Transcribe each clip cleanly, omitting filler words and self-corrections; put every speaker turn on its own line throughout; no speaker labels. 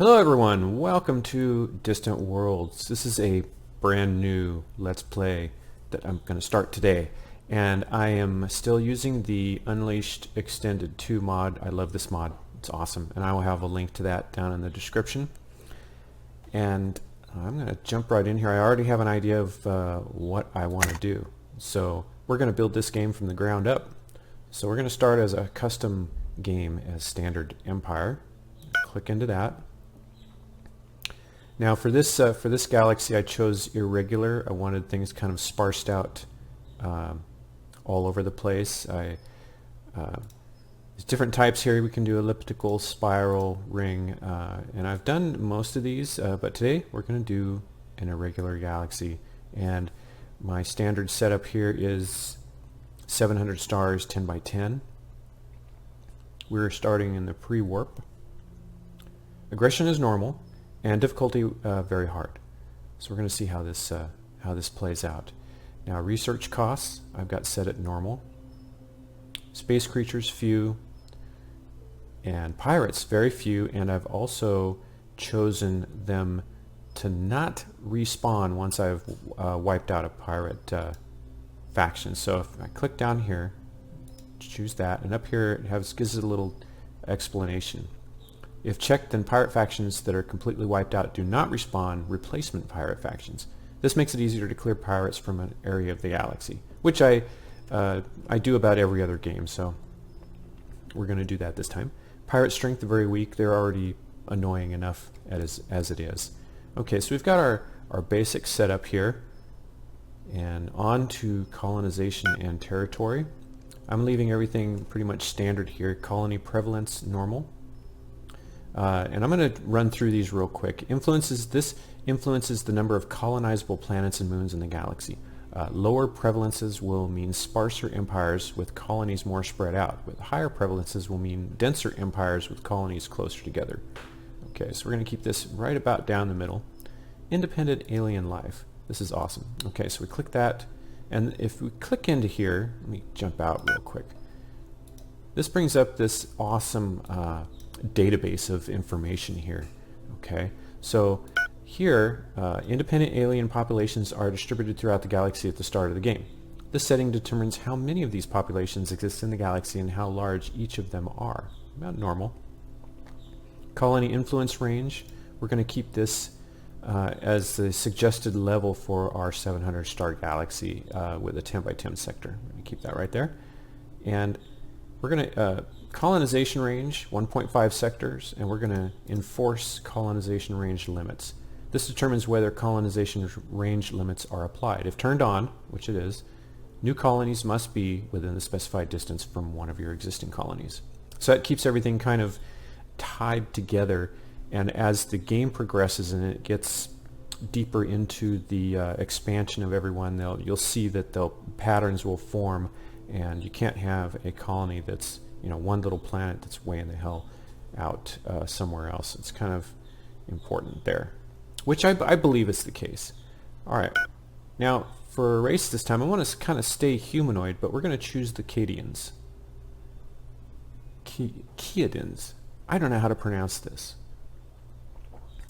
Hello everyone, welcome to Distant Worlds. This is a brand new Let's Play that I'm going to start today, and I am still using the Unleashed Extended 2 mod. I love this mod, it's awesome, and I will have a link to that down in the description. And I'm going to jump right in here. I already have an idea of what I want to do. So we're going to build this game from the ground up. So we're going to start as a custom game as Standard Empire. Click into that. Now for this galaxy I chose irregular. I wanted things kind of sparsed out all over the place. There's different types here. We can do elliptical, spiral, ring, and I've done most of these, but today we're going to do an irregular galaxy. And my standard setup here is 700 stars, 10 by 10. We're starting in the pre-warp. Aggression is normal. And difficulty very hard. So we're going to see how this plays out. Now research costs I've got set at normal. Space creatures few, and pirates very few. And I've also chosen them to not respawn once I've wiped out a pirate faction. So if I click down here, choose that, and up here it gives it a little explanation. If checked, then pirate factions that are completely wiped out do not respawn replacement pirate factions. This makes it easier to clear pirates from an area of the galaxy, which I do about every other game, so we're going to do that this time. Pirate strength very weak. They're already annoying enough as it is. Okay, so we've got our basic setup here, and on to colonization and territory. I'm leaving everything pretty much standard here. Colony prevalence normal. And I'm going to run through these real quick. This influences the number of colonizable planets and moons in the galaxy. Lower prevalences will mean sparser empires with colonies more spread out. With higher prevalences will mean denser empires with colonies closer together. Okay, so we're going to keep this right about down the middle. Independent alien life. This is awesome. Okay, so we click that, and if we click into here, let me jump out real quick. This brings up this awesome database of information here. Okay, so here independent alien populations are distributed throughout the galaxy at the start of the game. This setting determines how many of these populations exist in the galaxy and how large each of them are. About normal. Colony influence range, we're going to keep this as the suggested level for our 700 star galaxy with a 10 by 10 sector. We're going to keep that right there. And we're going to colonization range 1.5 sectors, and we're going to enforce colonization range limits. This determines whether colonization range limits are applied. If turned on, which it is, new colonies must be within the specified distance from one of your existing colonies. So that keeps everything kind of tied together, and as the game progresses and it gets deeper into the expansion of everyone, you'll see that patterns will form, and you can't have a colony that's one little planet that's way in the hell out somewhere else. It's kind of important there, which I believe is the case. Alright, now for a race this time I want to kind of stay humanoid, but we're going to choose the Kiadians. Kiadians. I don't know how to pronounce this.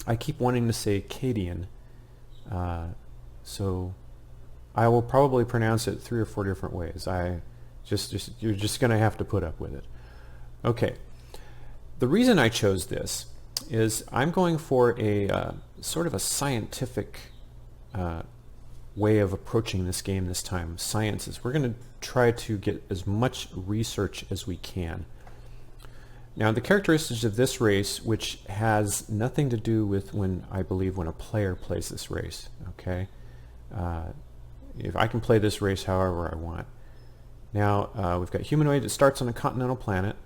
I keep wanting to say Kiadian, so I will probably pronounce it 3 or 4 different ways. You're just going to have to put up with it. Okay. The reason I chose this is I'm going for a sort of a scientific way of approaching this game this time. Sciences. We're going to try to get as much research as we can. Now the characteristics of this race, which has nothing to do with when a player plays this race. Okay. If I can play this race however I want. Now, we've got humanoid. It starts on a continental planet.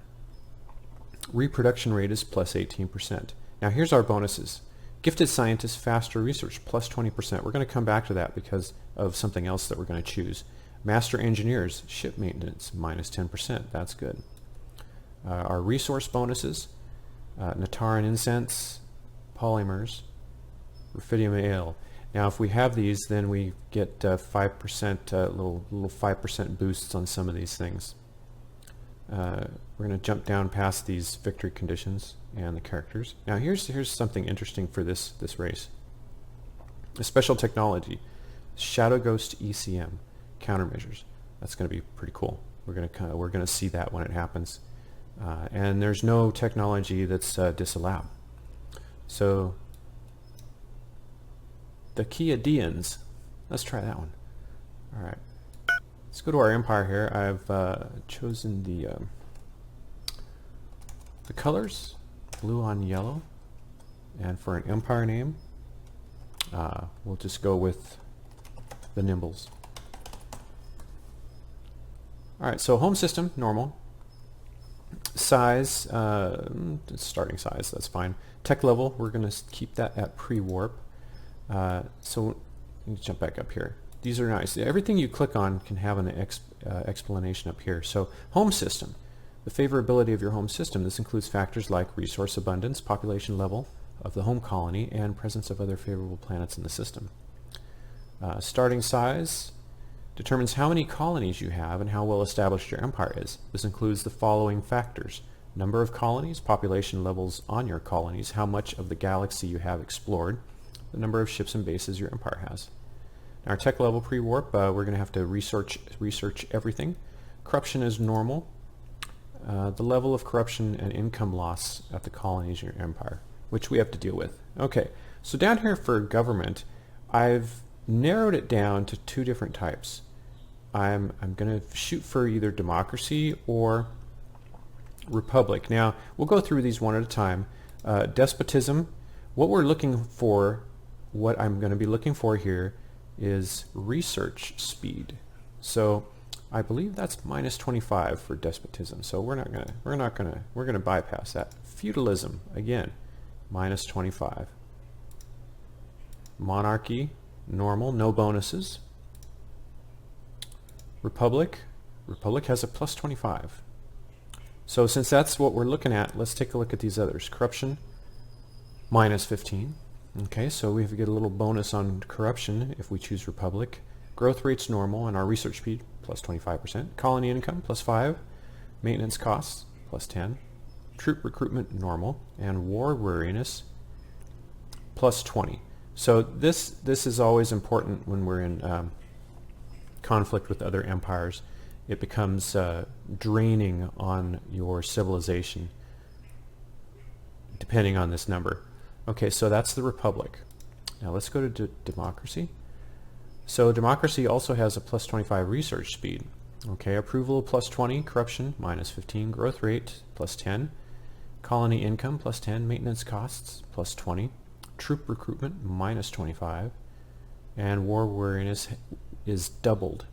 Reproduction rate is plus 18%. Now, here's our bonuses. Gifted scientists, faster research, plus 20%. We're going to come back to that because of something else that we're going to choose. Master engineers, ship maintenance, minus 10%. That's good. Our resource bonuses, Nataran incense, polymers, Rhaphidium ale. Now if we have these, then we get 5%, little 5% boosts on some of these things. We're going to jump down past these victory conditions and the characters. Now here's something interesting for this race. A special technology, Shadow Ghost ECM countermeasures. That's going to be pretty cool. We're going to see that when it happens. And there's no technology that's disallowed. So the Kiadians. Let's try that one. All right. Let's go to our empire here. I've chosen the colors, blue on yellow, and for an empire name, we'll just go with the Nimbles. All right. So home system normal. Size, starting size. That's fine. Tech level, we're going to keep that at pre-warp. So let me jump back up here. These are nice. Everything you click on can have an explanation up here. So home system, the favorability of your home system. This includes factors like resource abundance, population level of the home colony, and presence of other favorable planets in the system. Starting size determines how many colonies you have and how well established your empire is. This includes the following factors: number of colonies, population levels on your colonies, how much of the galaxy you have explored, the number of ships and bases your empire has. Now our tech level pre-warp, we're going to have to research everything. Corruption is normal. The level of corruption and income loss at the colonies in your empire, which we have to deal with. Okay, so down here for government, I've narrowed it down to two different types. I'm going to shoot for either democracy or republic. Now we'll go through these one at a time. Despotism, what we're looking for, what I'm going to be looking for here is research speed. So I believe that's -25 for despotism. So we're going to bypass that. Feudalism, again, -25. Monarchy, normal, no bonuses. Republic has a +25. So since that's what we're looking at, let's take a look at these others. Corruption, -15. Okay, so we get a little bonus on corruption if we choose Republic. Growth rate's normal, and our research speed, +25%. Colony income, +5. Maintenance costs, +10. Troop recruitment, normal. And war weariness, +20. So this is always important when we're in conflict with other empires. It becomes draining on your civilization depending on this number. Okay, so that's the Republic. Now let's go to democracy. So democracy also has a +25 research speed. Okay, approval +20, corruption -15, growth rate +10, colony income +10, maintenance costs +20, troop recruitment -25, and war weariness is doubled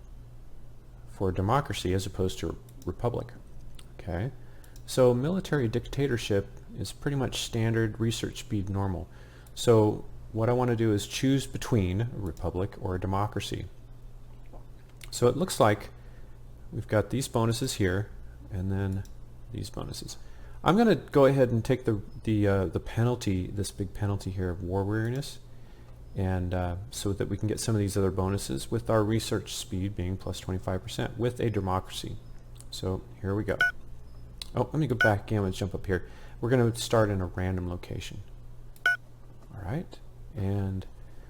for democracy as opposed to republic. Okay, so military dictatorship is pretty much standard, research speed normal. So what I want to do is choose between a republic or a democracy. So it looks like we've got these bonuses here and then these bonuses. I'm going to go ahead and take the penalty, this big penalty here of war weariness, and so that we can get some of these other bonuses with our research speed being +25% with a democracy. So here we go. Oh, let me go back again and jump up here. We're going to start in a random location. All right, and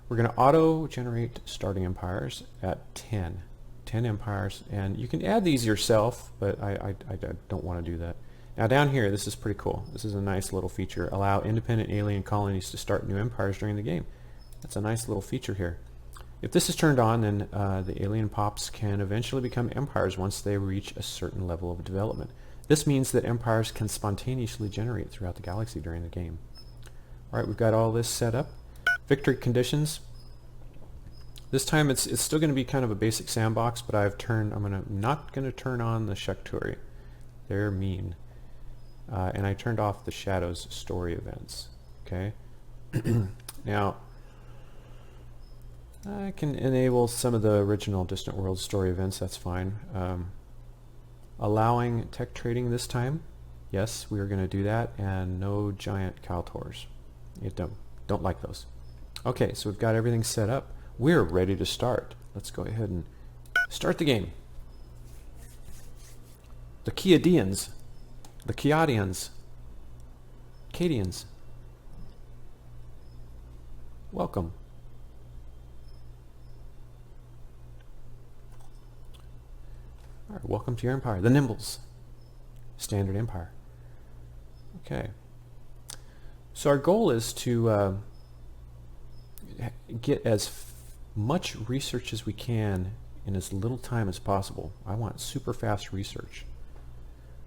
we're going to auto-generate starting empires at 10 empires, and you can add these yourself, but I don't want to do that. Now down here, this is pretty cool. This is a nice little feature. Allow independent alien colonies to start new empires during the game. That's a nice little feature here. If this is turned on, then the alien pops can eventually become empires once they reach a certain level of development. This means that empires can spontaneously generate throughout the galaxy during the game. All right, we've got all this set up. Victory conditions. This time it's still going to be kind of a basic sandbox, but I'm not going to turn on the Shakturi. They're mean. And I turned off the Shadows story events. Okay. Now I can enable some of the original Distant Worlds story events. That's fine. Allowing tech trading this time. Yes, we are going to do that, and no giant Kaltors. You don't like those. Okay, so we've got everything set up. We're ready to start. Let's go ahead and start the game. The Kiadians. The Kiadians. Kiadians. Welcome. All right, welcome to your empire. The Nimbles. Standard Empire. Okay. So our goal is to get as much research as we can in as little time as possible. I want super fast research.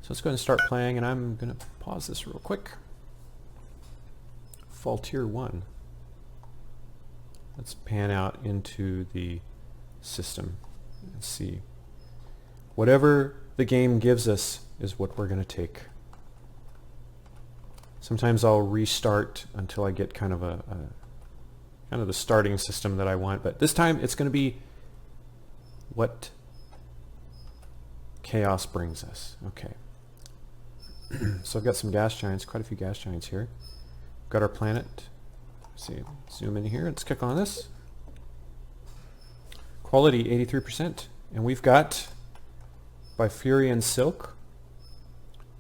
So let's go ahead and start playing, and I'm going to pause this real quick. Fall Tier 1. Let's pan out into the system and see. Whatever the game gives us is what we're going to take. Sometimes I'll restart until I get kind of kind of the starting system that I want, but this time it's going to be what chaos brings us. Okay. So I've got some gas giants, quite a few gas giants here. We've got our planet. Let's see, zoom in here. Let's click on this. Quality 83%, and we've got Bifurian silk,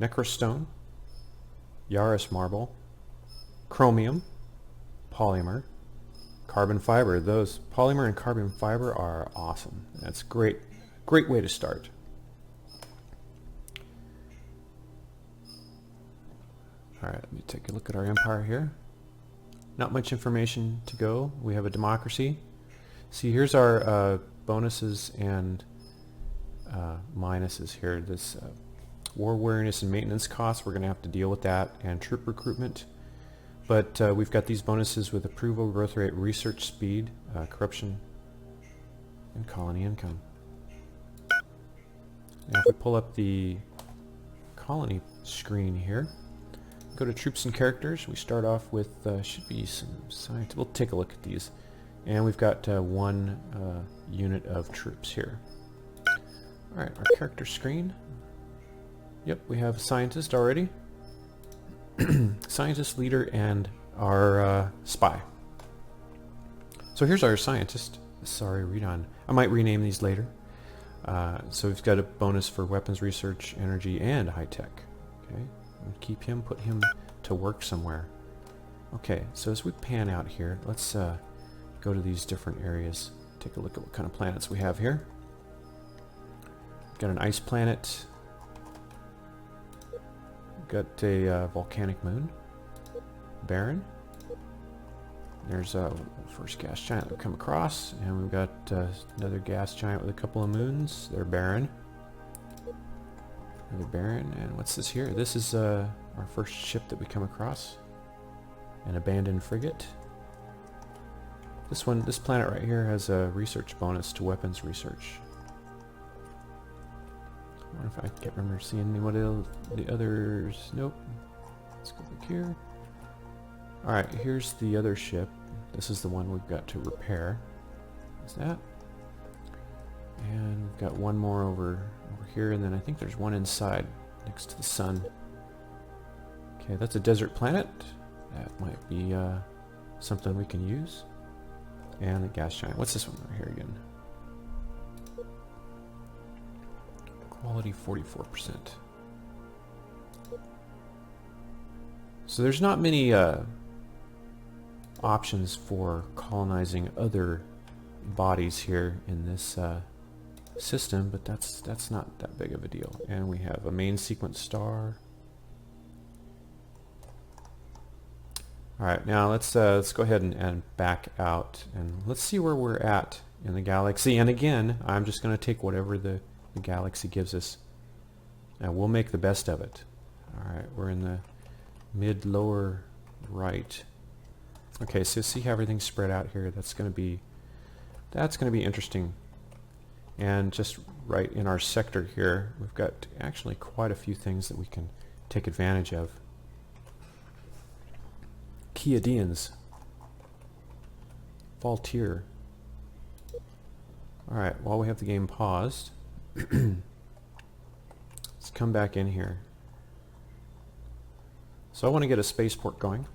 Necrostone, Yaris marble, chromium, polymer, carbon fiber. Those polymer and carbon fiber are awesome. That's great way to start. All right, let me take a look at our empire here. Not much information to go. We have a democracy. See, here's our bonuses and minuses here. This war awareness and maintenance costs, we're going to have to deal with that, and troop recruitment. But we've got these bonuses with approval, growth rate, research speed, corruption, and colony income. Now if we pull up the colony screen here, go to troops and characters. We start off with, should be some science. We'll take a look at these. And we've got one unit of troops here. Alright, our character screen. Yep, we have a scientist already. Scientist, leader, and our spy. So here's our scientist. Sorry, read on. I might rename these later. So we've got a bonus for weapons research, energy, and high tech. Okay, keep him, put him to work somewhere. Okay, so as we pan out here, let's go to these different areas. Take a look at what kind of planets we have here. Got an ice planet. Got a volcanic moon. Barren. There's a first gas giant that we come across, and we've got another gas giant with a couple of moons. They're barren. Another barren, and what's this here? This is our first ship that we come across. An abandoned frigate. This planet right here has a research bonus to weapons research. I wonder if I can't remember seeing any what else, the others. Nope. Let's go back here. Alright, here's the other ship. This is the one we've got to repair. Is that? And we've got one more over here, and then I think there's one inside next to the sun. Okay, that's a desert planet. That might be something we can use. And the gas giant. What's this one right here again? Quality 44%. So there's not many options for colonizing other bodies here in this system, but that's not that big of a deal. And we have a main sequence star. All right, now let's go ahead and back out, and let's see where we're at in the galaxy. And again, I'm just going to take whatever the galaxy gives us, and we'll make the best of it. All right, we're in the mid-lower right. Okay, so see how everything's spread out here. That's going to be interesting. And just right in our sector here, we've got actually quite a few things that we can take advantage of. Kiadians. Fall tier. Alright, while we have the game paused, let's come back in here. So I want to get a spaceport going.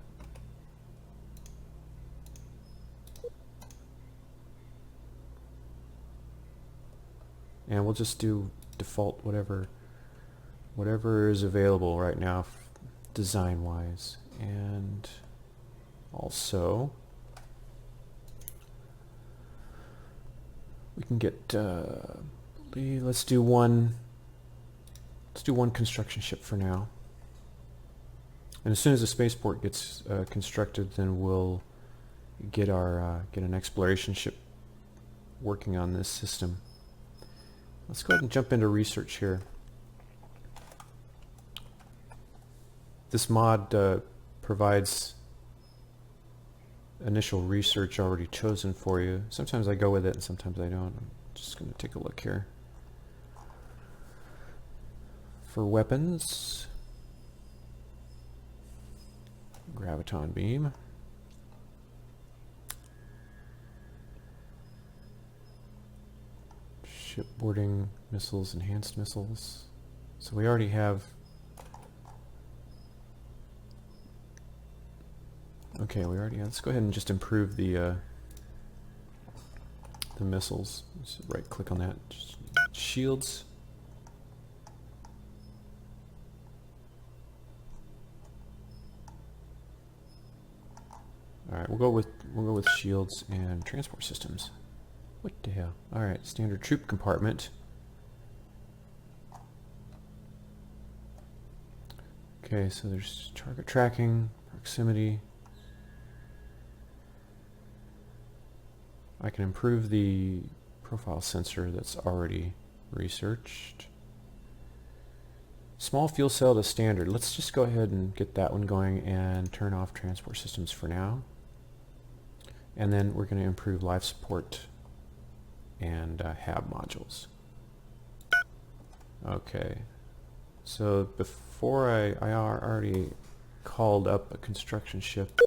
And we'll just do default whatever whatever is available right now design-wise. And also we can get let's do one construction ship for now. And as soon as the spaceport gets constructed, then we'll get an exploration ship working on this system. Let's go ahead and jump into research here. This mod provides initial research already chosen for you. Sometimes I go with it and sometimes I don't. I'm just going to take a look here. For weapons, graviton beam. Shipboarding missiles, enhanced missiles. So we already have. Okay, we already have. Let's go ahead and just improve the missiles. Just right click on that. Just shields. All right, we'll go with shields and transport systems. What the hell? All right, standard troop compartment. Okay, so there's target tracking, proximity. I can improve the profile sensor that's already researched. Small fuel cell to standard. Let's just go ahead and get that one going and turn off transport systems for now. And then we're going to improve life support and HAB modules. Okay, so before I already called up a construction ship.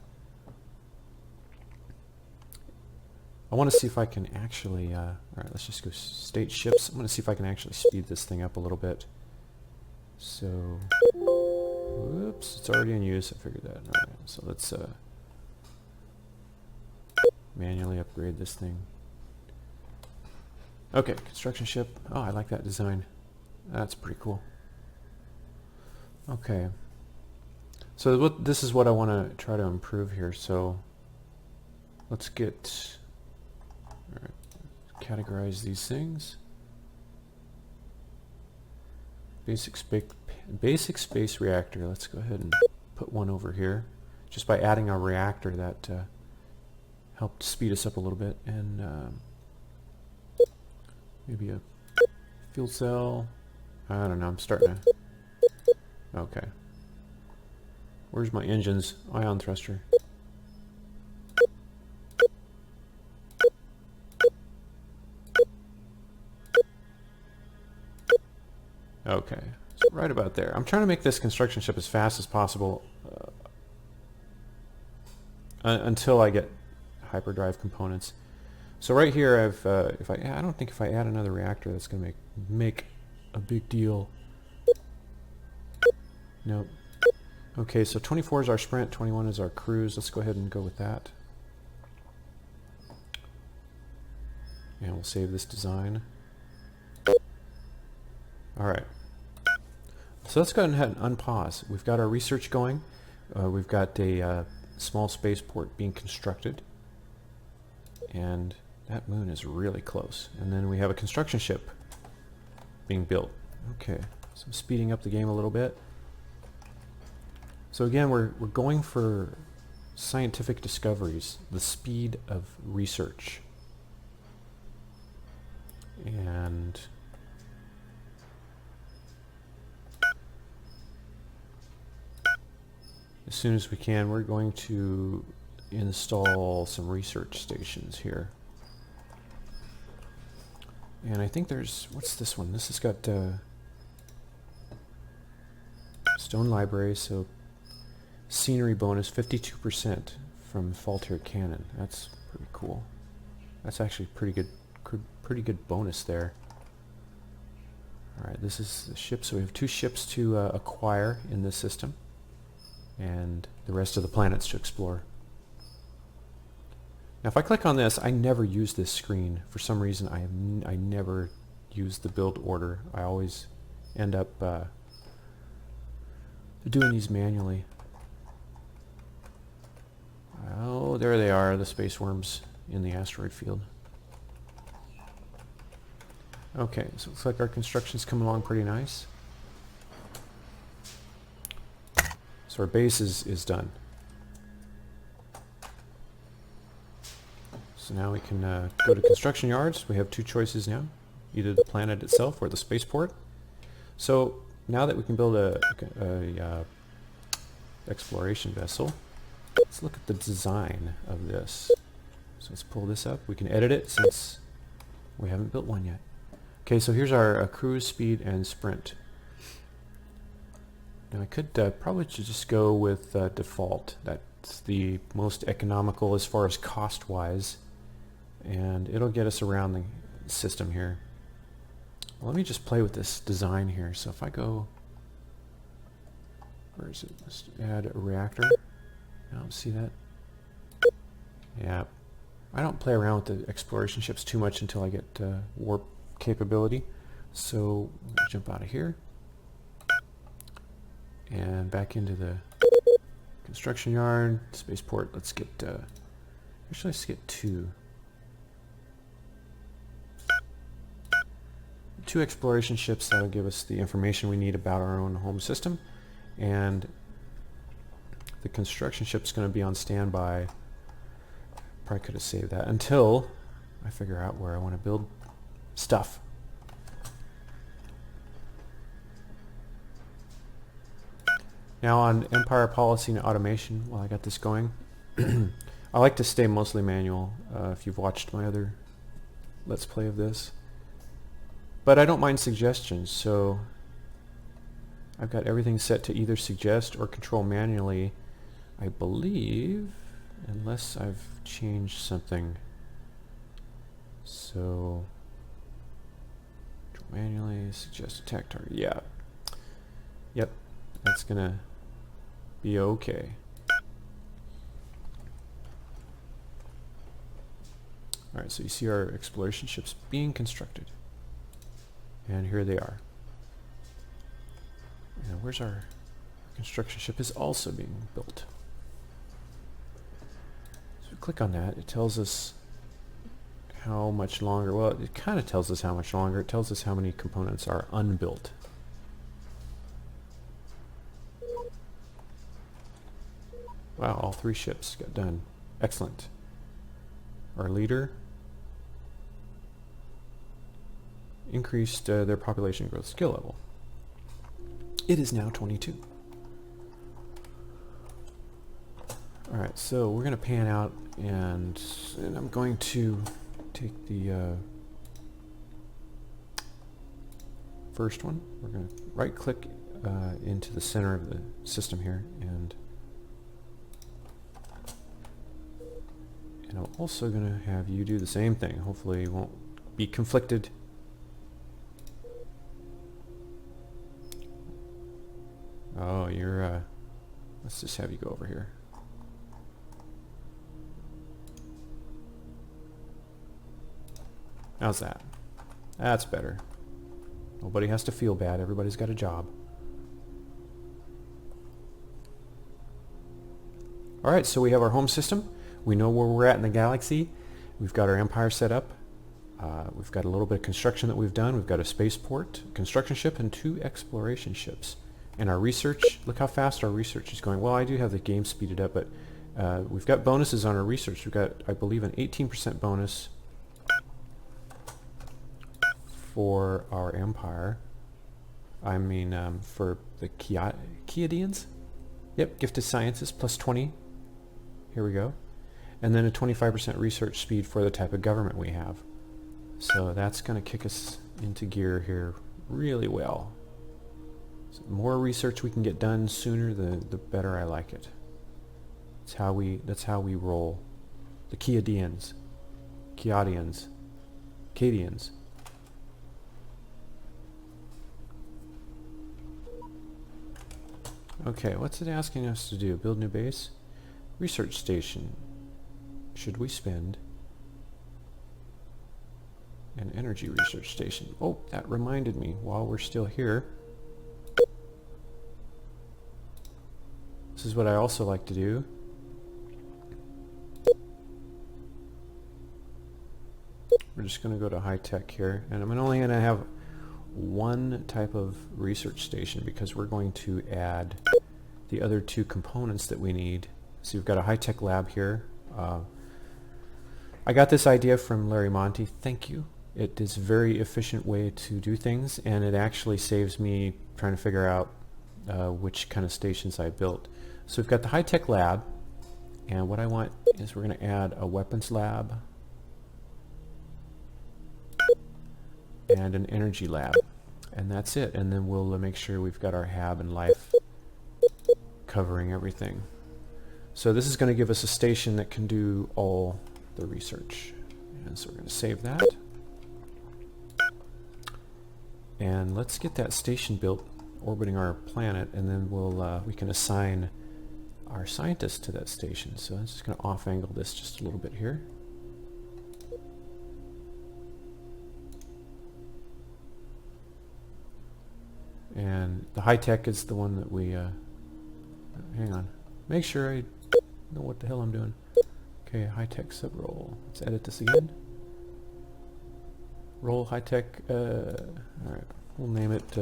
I want to see if I can actually, alright, let's just go state ships. I'm going to see if I can actually speed this thing up a little bit. So, whoops, it's already in use, I figured that. Alright, so let's manually upgrade this thing. Okay, construction ship. Oh, I like that design. That's pretty cool. Okay. So this is what I want to try to improve here. So let's get, alright, categorize these things. Basic space reactor. Let's go ahead and put one over here. Just by adding a reactor that helped speed us up a little bit. And maybe a fuel cell. I don't know, I'm starting to... Okay. Where's my engines? Ion thruster. Okay, so right about there. I'm trying to make this construction ship as fast as possible until I get hyperdrive components. So right here, I don't think if I add another reactor, that's going to make a big deal. Nope. Okay, so 24 is our sprint, 21 is our cruise. Let's go ahead and go with that. And we'll save this design. Alright. So let's go ahead and unpause. We've got our research going. We've got a small spaceport being constructed. And that moon is really close. And then we have a construction ship being built. Okay, so I'm speeding up the game a little bit. So again, we're going for scientific discoveries, the speed of research. And as soon as we can, we're going to install some research stations here. And I think there's, what's this one? This has got stone library, so scenery bonus 52% from Faultier cannon. That's pretty cool. That's actually pretty good bonus there. Alright, this is the ship, so we have 2 ships to acquire in this system, and the rest of the planets to explore. Now if I click on this, I never use this screen. For some reason I never use the build order. I always end up doing these manually. Oh, there they are, the space worms in the asteroid field. Okay, so it looks like our construction's coming along pretty nice. So our base is done. So now we can go to construction yards. We have two choices now, either the planet itself or the spaceport. So now that we can build a exploration vessel, let's look at the design of this. So let's pull this up. We can edit it since we haven't built one yet. Okay, so here's our cruise, speed, and sprint. Now I could probably just go with default. That's the most economical as far as cost-wise, and it'll get us around the system here. Well, let me just play with this design here. So if I go, where is it? Let's add a reactor. I don't see that. Yeah, I don't play around with the exploration ships too much until I get warp capability. So I'm gonna jump out of here and back into the construction yard, spaceport. Let's get, actually let's get two exploration ships. That'll give us the information we need about our own home system, and the construction ship's going to be on standby. Probably could have saved that until I figure out where I want to build stuff. Now on Empire policy and automation, while I got this going, I like to stay mostly manual, if you've watched my other Let's Play of this. But I don't mind suggestions, so I've got everything set to either suggest or control manually, I believe, unless I've changed something. So, control manually, suggest attack target, yeah. Yep, that's gonna be okay. Alright, so you see our exploration ships being constructed. And here they are. And where's our construction ship is also being built. So we click on that, it tells us how much longer, well, it kind of tells us how much longer, it tells us how many components are unbuilt. Wow, all three ships got done. Excellent. Our leader increased their population growth skill level. It is now 22. Alright, so we're going to pan out, and I'm going to take the first one. We're going to right click into the center of the system here, and I'm also going to have you do the same thing. Hopefully you won't be conflicted. Oh, you're, let's just have you go over here. How's that? That's better. Nobody has to feel bad. Everybody's got a job. Alright, so we have our home system. We know where we're at in the galaxy. We've got our empire set up. We've got a little bit of construction that we've done. We've got a spaceport, construction ship, and 2 exploration ships. And our research, look how fast our research is going. Well, I do have the game speeded up, but we've got bonuses on our research. We've got, I believe, an 18% bonus for our empire. I mean, for the Kiadians. Yep, gifted sciences, plus 20. Here we go. And then a 25% research speed for the type of government we have. So that's going to kick us into gear here really well. So the more research we can get done sooner, the better I like it. That's how we roll. The Kiadians. Kiadians. Kiadians. Okay, what's it asking us to do? Build new base? Research station. Should we spend an energy research station? Oh, that reminded me, while we're still here, this is what I also like to do. We're just going to go to high tech here, and I'm only going to have one type of research station because we're going to add the other two components that we need. So you've got a high tech lab here. I got this idea from Larry Monty. Thank you. It is a very efficient way to do things, and it actually saves me trying to figure out which kind of stations I built. So we've got the high tech lab, and what I want is we're going to add a weapons lab and an energy lab, and that's it. And then we'll make sure we've got our hab and life covering everything. So this is going to give us a station that can do all the research, and so we're going to save that, and let's get that station built orbiting our planet, and then we can assign our scientists to that station. So I'm just going to off angle this just a little bit here. And the high tech is the one that we hang on, make sure I know what the hell I'm doing. Okay, high tech subrole. Let's edit this again. Role high tech. Alright, we'll name it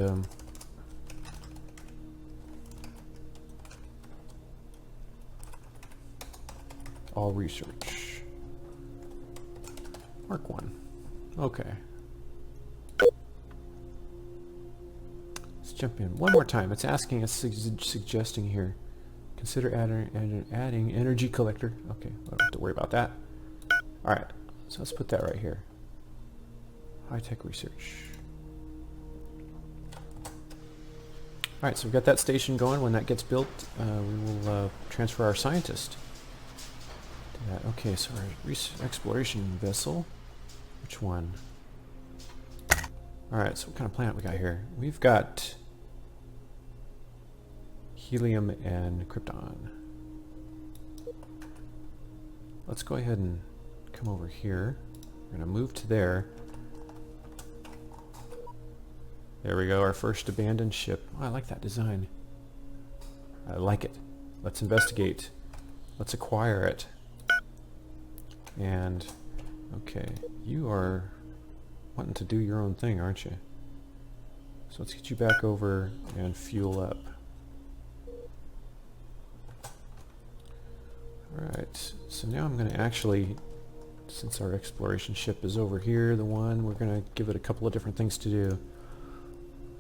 all research. Mark 1. Okay. Jump in one more time. It's asking us, suggesting here, consider adding energy collector. Okay, I don't have to worry about that. All right, so let's put that right here. High-tech research. All right, so we've got that station going. When that gets built, we will transfer our scientist to that. Okay, so our exploration vessel. Which one? All right, so what kind of planet we got here? We've got helium and krypton. Let's go ahead and come over here. We're going to move to there. There we go, our first abandoned ship. Oh, I like that design. I like it. Let's investigate. Let's acquire it. And, okay, you are wanting to do your own thing, aren't you? So let's get you back over and fuel up. Alright, so now I'm going to actually, since our exploration ship is over here, the one, we're going to give it a couple of different things to do.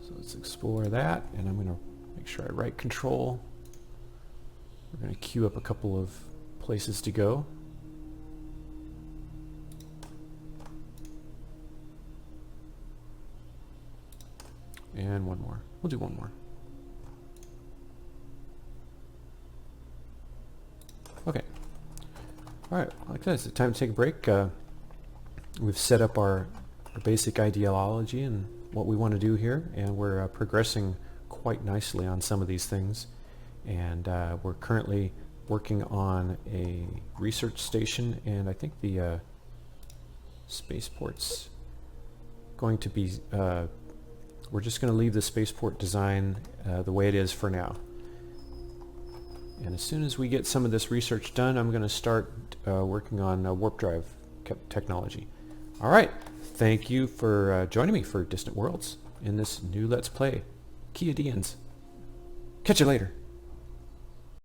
So let's explore that, and I'm going to make sure I right control. We're going to queue up a couple of places to go. And one more. We'll do one more. Okay. Alright, like that, it's time to take a break. We've set up our basic ideology and what we want to do here, and we're progressing quite nicely on some of these things. And we're currently working on a research station, and I think the spaceport's going to be... we're just going to leave the spaceport design the way it is for now. And as soon as we get some of this research done, I'm going to start working on warp drive technology. All right. Thank you for joining me for Distant Worlds in this new Let's Play, Kiadians. Catch you later.